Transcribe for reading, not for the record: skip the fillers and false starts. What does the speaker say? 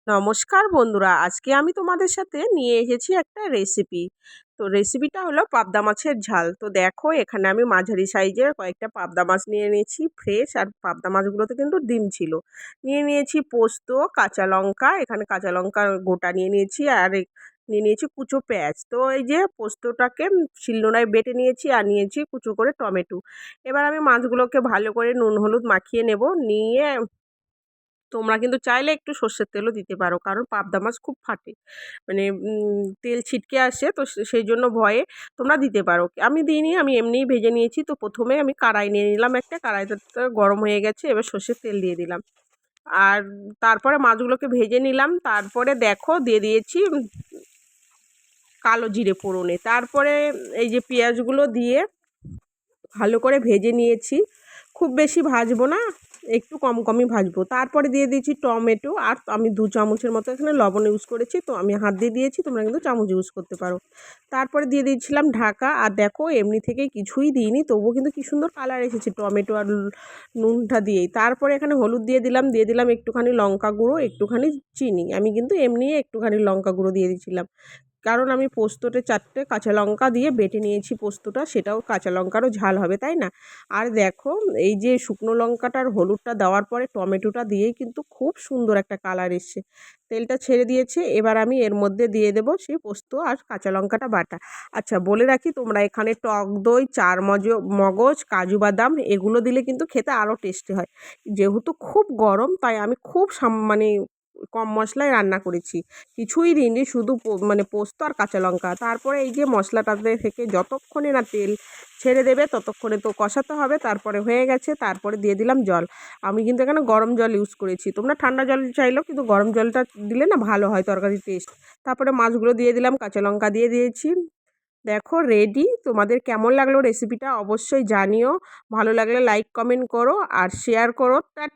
নমস্কার বন্ধুরা, আজকে আমি তোমাদের সাথে নিয়ে এসেছি একটা রেসিপি। তো রেসিপিটা হলো পাবদা মাছের ঝাল। তো দেখো, এখানে আমি মাঝারি সাইজের কয়েকটা পাবদা মাছ নিয়ে নিয়েছি ফ্রেশ, আর পাবদা মাছগুলোতে কিন্তু ডিম ছিল। নিয়ে নিয়েছি পোস্ত, কাঁচা লঙ্কা, এখানে কাঁচা লঙ্কা গোটা নিয়ে নিয়েছি, আর নিয়ে নিয়েছি কুচো পেঁয়াজ। তো এই যে পোস্তটাকে শিলনোড়ায় বেটে নিয়েছি, আর নিয়েছি কুচো করে টমেটো। এবার আমি মাছগুলোকে ভালো করে নুন হলুদ মাখিয়ে নেব। নিয়ে তোমরা কিন্তু চাইলে একটু সর্ষের তেলও দিতে পারো, কারণ পাবদা মাছ খুব ফাটে, মানে তেল ছিটকে আসে, তো সেই জন্য ভয়ে তোমরা দিতে পারো। আমি দিইনি, আমি এমনিই ভেজে নিয়েছি। তো প্রথমে আমি কড়াই নিয়ে নিলাম, একটা কড়াইটা গরম হয়ে গেছে, এবার সর্ষের তেল দিয়ে দিলাম, আর তারপরে মাছগুলোকে ভেজে নিলাম। তারপরে দেখো দিয়ে দিয়েছি কালো জিরে ফোড়নে। তারপরে এই যে পেঁয়াজগুলো দিয়ে ভালো করে ভেজে নিয়েছি। খুব বেশি ভাজবো না, একটু কম কমই ভাজবো। তারপরে দিয়ে দিয়েছি টমেটো, আর আমি 2 চামচের মতো এখানে লবণ ইউজ করেছি। তো আমি হাত দিয়ে দিয়েছি, তোমরা কিন্তু চামচ ইউজ করতে পারো। তারপরে দিয়ে দিয়েছিলাম ঢাকা। আর দেখো, এমনি থেকেই কিছুই দিইনি, তবুও কিন্তু কি সুন্দর কালার এসেছে টমেটো আর নুনটা দিয়েই। তারপরে এখানে হলুদ দিয়ে দিলাম একটুখানি লঙ্কা গুঁড়ো, একটুখানি চিনি। আমি কিন্তু এমনি একটুখানি লঙ্কা গুঁড়ো দিয়ে দিয়েছিলাম, কারণ আমি পোস্ততে 4টে কাঁচা লঙ্কা দিয়ে বেটে নিয়েছি পোস্তটা, সেটাও কাঁচা লঙ্কারও ঝাল হবে, তাই না? আর দেখো, এই যে শুকনো লঙ্কাটার হলুদটা দেওয়ার পরে টমেটোটা দিয়েই কিন্তু খুব সুন্দর একটা কালার এসছে। তেলটা ছেড়ে দিয়েছে, এবার আমি এর মধ্যে দিয়ে দেবো সেই পোস্ত আর কাঁচা লঙ্কাটা বাটা। আচ্ছা, বলে রাখি, তোমরা এখানে টক দই, চার মগজ, কাজু বাদাম এগুলো দিলে কিন্তু খেতে আরও টেস্টি হয়। যেহেতু খুব গরম, তাই আমি খুব মানে কম মশলায় রান্না করেছি, কিছুই দিইনি, শুধু মানে পোস্ত আর কাঁচা লঙ্কা। তারপরে এই যে মশলাটাতে থেকে যতক্ষণে না তেল ছেড়ে দেবে ততক্ষণে তো কষাতে হবে। তারপরে হয়ে গেছে, তারপরে দিয়ে দিলাম জল। আমি কিন্তু এখানে গরম জল ইউজ করেছি, তোমরা ঠান্ডা জল চাইলেও কিন্তু গরম জলটা দিলে না ভালো হয় তরকারির টেস্ট। তারপরে মাছগুলো দিয়ে দিলাম, কাঁচা লঙ্কা দিয়ে দিয়েছি। দেখো রেডি। তোমাদের কেমন লাগলো রেসিপিটা অবশ্যই জানিও। ভালো লাগলে লাইক কমেন্ট করো আর শেয়ার করো। টাটা।